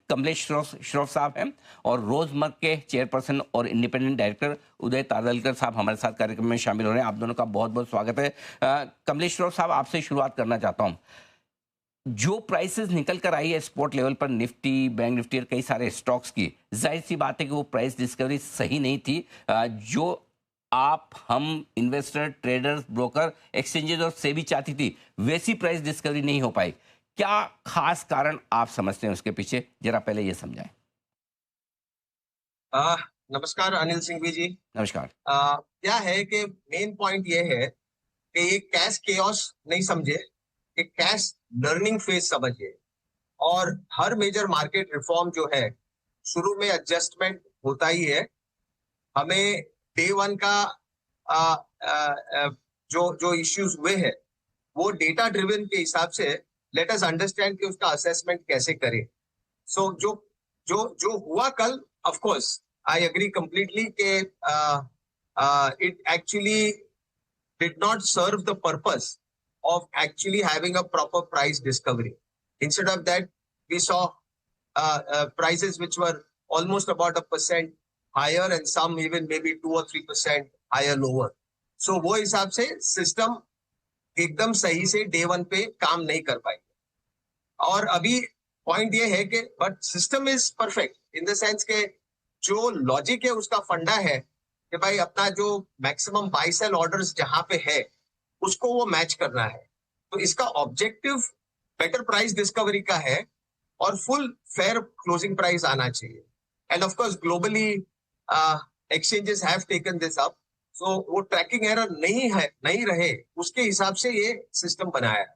कमलेश श्रॉफ साहब हैं और रोजमर्ग के चेयरपर्सन और इंडिपेंडेंट डायरेक्टर उदय तारलकर साहब हमारे साथ कार्यक्रम में शामिल हो रहे हैं। आप दोनों का बहुत बहुत स्वागत है। कमलेश श्रॉफ साहब, आपसे शुरुआत करना चाहता हूं। जो प्राइसेस निकल कर आई है स्पॉट लेवल पर निफ्टी, बैंक निफ्टी और कई सारे स्टॉक्स की, जाहिर सी बात है कि वो प्राइस डिस्कवरी सही नहीं थी। जो आप, हम, इन्वेस्टर, ट्रेडर्स, ब्रोकर, एक्सचेंजेस और सेबी चाहती थी, वैसी प्राइस डिस्कवरी नहीं हो पाई। क्या खास कारण आप समझते हैं उसके पीछे, जरा पहले ये समझाएं। नमस्कार अनिल सिंह जी। नमस्कार। क्या है कि मेन पॉइंट ये है कि ये कैश केओस नहीं समझे, ये कैश लर्निंग फेज समझिए। और हर मेजर मार्केट रिफॉर्म जो है, शुरू में एडजस्टमेंट होता ही है। हमें डे वन का आ, आ, आ, जो इश्यूज हुए हैं वो डेटा ड्रिवन के हिसाब से लेट अस अंडरस्टैंड कि उसका असेसमेंट कैसे करें। सो जो जो जो हुआ कल, of course I agree completely के it actually did not serve the purpose of actually having a proper price discovery. Instead of that, we saw prices which were almost about 1% higher and some even maybe 2 or 3% higher lower. So वो हिसाब से system एकदम सही से day one पे काम नहीं कर पाई। और अभी पॉइंट ये है कि but system is perfect in the sense के जो लॉजिक है उसका फंडा है कि भाई अपना जो मैक्सिमम बाय सेल ऑर्डर्स जहां पे है उसको वो मैच करना है। तो इसका ऑब्जेक्टिव बेटर प्राइस डिस्कवरी का है और फुल फेयर क्लोजिंग प्राइस आना चाहिए। And of course globally exchanges have taken this up, so वो ट्रैकिंग एरर नहीं रहे उसके हिसाब से ये सिस्टम बनाया है।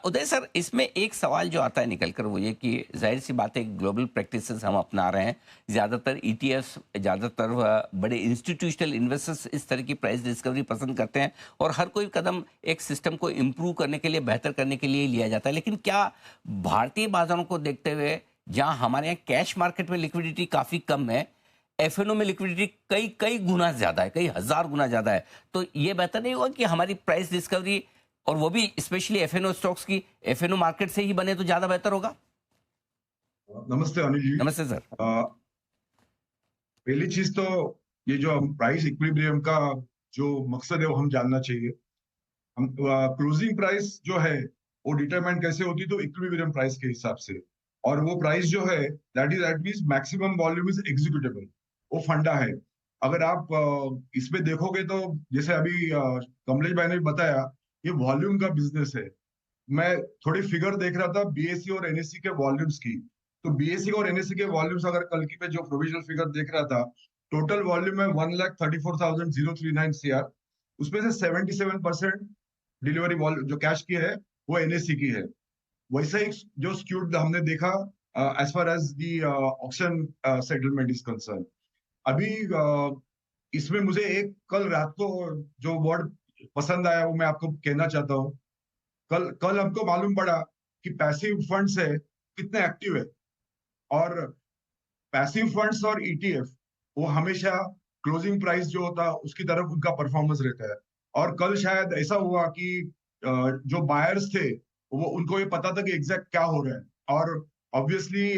उदय सर, इसमें एक सवाल जो आता है निकल कर वो ये कि जाहिर सी बात है ग्लोबल प्रैक्टिसेस हम अपना रहे हैं। ज़्यादातर ईटीएफ्स, ज़्यादातर बड़े इंस्टीट्यूशनल इन्वेस्टर्स इस तरह की प्राइस डिस्कवरी पसंद करते हैं और हर कोई कदम एक सिस्टम को इम्प्रूव करने के लिए, बेहतर करने के लिए लिया जाता है। लेकिन क्या भारतीय बाजारों को देखते हुए, जहाँ हमारे यहाँ कैश मार्केट में लिक्विडिटी काफ़ी कम है, एफएनओ में लिक्विडिटी कई कई गुना ज़्यादा है, कई हज़ार गुना ज़्यादा है, तो ये बेहतर नहीं होगा कि हमारी प्राइस डिस्कवरी, और वो भी स्पेशली एफएनओ स्टॉक्स की, एफएनओ मार्केट से ही बने तो ज्यादा बेहतर होगा? नमस्ते अनिल जी। नमस्ते सर। पहली चीज तो ये जो प्राइस इक्विलिब्रियम का जो मकसद है वो हम जानना चाहिए। हम क्लोजिंग प्राइस जो है वो डिटरमाइन कैसे होती है, तो इक्विलिब्रियम प्राइस के हिसाब से। और वो प्राइस जो है that means maximum volume is executable, वो फंडा है। अगर आप इसमें देखोगे तो जैसे अभी कमलेश भाई ने बताया, ये वॉल्यूम का बिजनेस है। मैं थोड़ी फिगर देख रहा था बीएसई और एनएससी के वॉल्यूम्स की, तो बीएसई और एनएससी के वॉल्यूम्स अगर कल की पे जो प्रोविजनल फिगर देख रहा था, टोटल वॉल्यूम है 1,34,039 CR। उसमें से 77% डिलीवरी वॉल्यूम जो कैश की है वो एनएससी की है। वैसे ही जो स्क्यूड हमने देखा as far as the auction settlement is concern. अभी इसमें मुझे एक कल रात को जो वर्ड पसंद आया वो मैं आपको कहना चाहता हूँ। कल हमको मालूम पड़ा कि पैसिव फंड्स है कितने एक्टिव है, और पैसिव फंड्स और ईटीएफ वो हमेशा क्लोजिंग प्राइस जो होता है उसकी तरफ उनका परफॉर्मेंस रहता है। और कल शायद ऐसा हुआ कि जो बायर्स थे वो उनको ये पता था कि एग्जैक्ट क्या हो रहा है, और ऑब्वियसली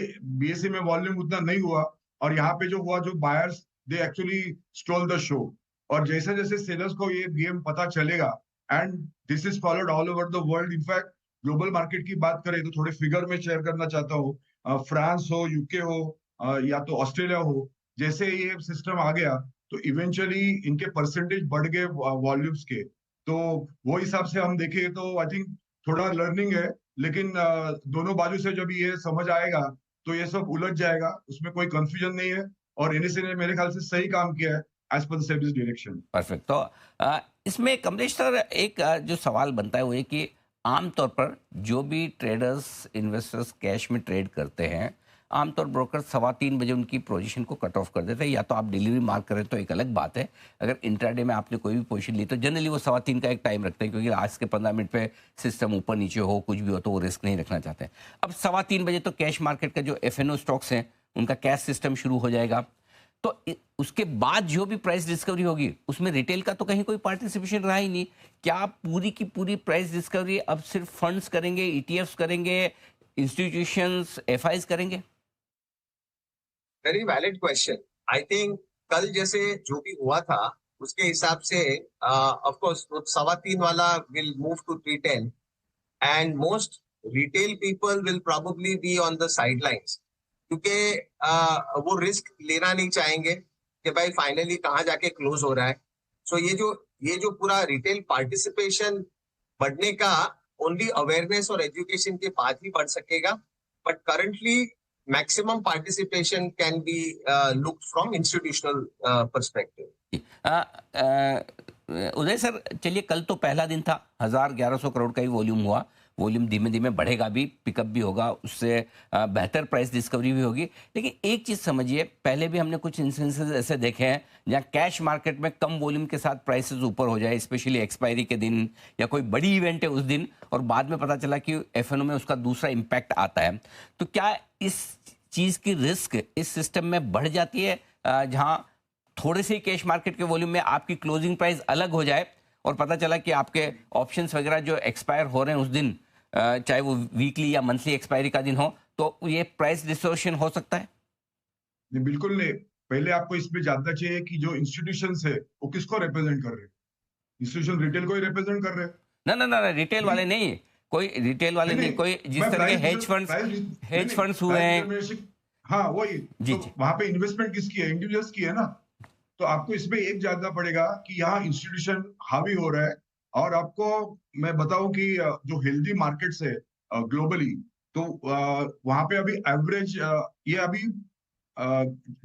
बीएसई में वॉल्यूम उतना नहीं हुआ, और यहाँ पे जो हुआ, जो buyers they actually stole the show. और जैसे जैसे सेलर्स को ये गेम पता चलेगा, and this is followed all over the world, in fact global market की बात करें तो थोड़े फिगर में शेयर करना चाहता हूँ। फ्रांस हो, यूके हो, या तो ऑस्ट्रेलिया हो, जैसे ये सिस्टम आ गया तो इवेंचुअली इनके परसेंटेज बढ़ गए वॉल्यूम्स के। तो वो हिसाब से हम देखें तो आई थिंक थोड़ा लर्निंग है, लेकिन दोनों बाजू से जब ये समझ आएगा तो ये सब उलझ जाएगा, उसमें कोई कंफ्यूजन नहीं है। और एनएसए ने मेरे ख्याल से सही काम किया है as per SEBI's direction. Perfect. तो इसमें कमलेश सर, एक जो सवाल बनता है वो ये कि आमतौर पर जो भी ट्रेडर्स, इन्वेस्टर्स कैश में ट्रेड करते हैं, आमतौर ब्रोकर 3:15 बजे उनकी पोजीशन को कट ऑफ कर देते हैं। या तो आप डिलीवरी मार्क करें तो एक अलग बात है, अगर इंट्राडे में आपने कोई भी पोजीशन ली तो जनरली वो 3:15 का एक टाइम रखते हैं, क्योंकि आज के 15 मिनट पे सिस्टम ऊपर नीचे हो, कुछ भी हो तो वो रिस्क नहीं रखना चाहते हैं। अब 3:15 बजे तो कैश मार्केट का जो एफएनओ स्टॉक्स हैं उनका कैश सिस्टम शुरू हो जाएगा, तो उसके बाद जो भी प्राइस डिस्कवरी होगी उसमें रिटेल का तो कहीं कोई पार्टिसिपेशन रहा ही नहीं। क्या पूरी की पूरी प्राइस डिस्कवरी अब सिर्फ फंड्स करेंगे, ईटीएफ्स करेंगे, इंस्टीट्यूशंस, एफआईज करेंगे? Very valid question. I think कल जैसे जो भी हुआ था उसके हिसाब से ऑफ कोर्स 3.25 वाला will move to 310 and most retail people will probably be on the sidelines, क्योंकि वो रिस्क लेना नहीं चाहेंगे कि भाई फाइनली कहाँ जाके क्लोज हो रहा है. सो ये जो पूरा रिटेल पार्टिसिपेशन बढ़ने का ओनली अवेयरनेस और एजुकेशन के बाद ही बढ़ सकेगा. But currently maximum participation can be looked from institutional perspective. Uday sir, चलिए कल तो पहला दिन था, 1100 करोड़ का ही वॉल्यूम हुआ. वॉल्यूम धीमे धीमे बढ़ेगा भी, पिकअप भी होगा, उससे बेहतर प्राइस डिस्कवरी भी होगी. लेकिन एक चीज समझिए, पहले भी हमने कुछ इंस्टेंसेस ऐसे देखे हैं जहां कैश मार्केट में कम वॉल्यूम के साथ प्राइसेस ऊपर हो जाए, स्पेशली एक्सपायरी के दिन या कोई बड़ी इवेंट है उस दिन, और बाद में पता चला कि एफएनओ में उसका दूसरा इम्पैक्ट आता है. तो क्या इस चीज की रिस्क इस सिस्टम में बढ़ जाती है, जहां थोड़े से कैश मार्केट के वॉल्यूम में आपकी क्लोजिंग प्राइस अलग हो जाए और पता चला कि आपके ऑप्शंस वगैरह जो एक्सपायर हो रहे हैं उस दिन, चाहे वो वीकली या मंथली एक्सपायरी का दिन हो, तो ये प्राइस डिस्टॉर्शन हो सकता है? नहीं, बिल्कुल नहीं. पहले आपको इसमें जानना चाहिए कि जो इंस्टीट्यूशंस है वो किसको रिप्रेजेंट कर रहे हैं. इंस्टीट्यूशन रिटेल को ही रिप्रेजेंट कर रहे हैं. ना ना ना, रिटेल वाले नहीं, कोई रिटेल वाले नहीं, कोई जिस तरह के हेज फंड्स हुए हैं. हाँ, वही जी, तो जी. वहां पे इन्वेस्टमेंट किसकी है? इंडिविजुअल्स की है ना. तो आपको इसमें एक जानना पड़ेगा कि यहाँ इंस्टीट्यूशन हावी हो रहा है. और आपको मैं बताऊं कि जो हेल्दी मार्केट्स है ग्लोबली, तो वहां पे अभी एवरेज ये अभी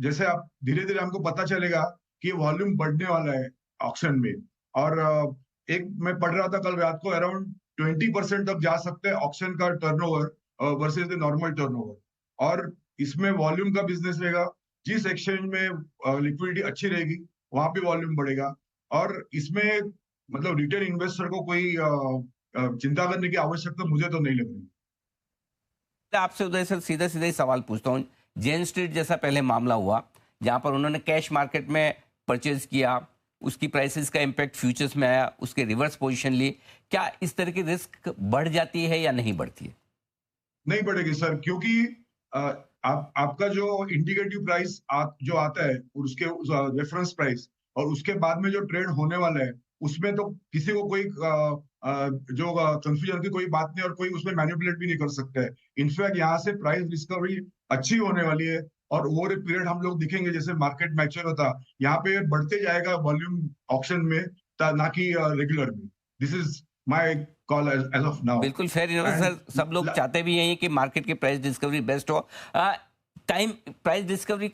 जैसे आप धीरे धीरे हमको पता चलेगा कि वॉल्यूम बढ़ने वाला है ऑक्शन में. और एक मैं पढ़ रहा था कल रात को, अराउंड 20% तक जा सकते हैं ऑक्शन का turnover versus the normal turnover. और इसमें वॉल्यूम का बिजनेस रहेगा. जिस एक्सचेंज में लिक्विडिटी अच्छी रहेगी वहां पे वॉल्यूम बढ़ेगा. और इसमें मतलब रिटेल इन्वेस्टर को कोई चिंता करने की आवश्यकता मुझे तो नहीं लग रही. आपसे उदय सर सीधा सीधा ही सवाल पूछता हूँ. जेन स्ट्रीट जैसा पहले मामला हुआ जहां पर उन्होंने कैश मार्केट में परचेज किया, उसकी प्राइसेस का इम्पैक्ट फ्यूचर्स में आया, उसके रिवर्स पोजीशन ली, क्या इस तरह की रिस्क बढ़ जाती है या नहीं बढ़ती है? नहीं बढ़ेगी सर, क्योंकि आपका जो इंडिकेटिव प्राइस जो आता है और उसके रेफरेंस प्राइस और उसके बाद में जो ट्रेड होने वाला है, उसमें तो किसी को कोई जो कंफ्यूजन की कोई बात नहीं और कोई उसमें मैनिपुलेट भी नहीं कर सकता है. इनफैक्ट यहाँ से प्राइस डिस्कवरी अच्छी होने वाली है. और ओवर ए पीरियड हम लोग दिखेंगे जैसे मार्केट मैच्योर होता, यहाँ पे बढ़ते जाएगा वॉल्यूम ऑक्शन में, ना कि रेगुलर में. This is my call as of now. बिल्कुल फेयर इनफ सर, सब लोग चाहते भी यही है कि मार्केट की प्राइस डिस्कवरी बेस्ट हो. टाइम प्राइस डिस्कवरी को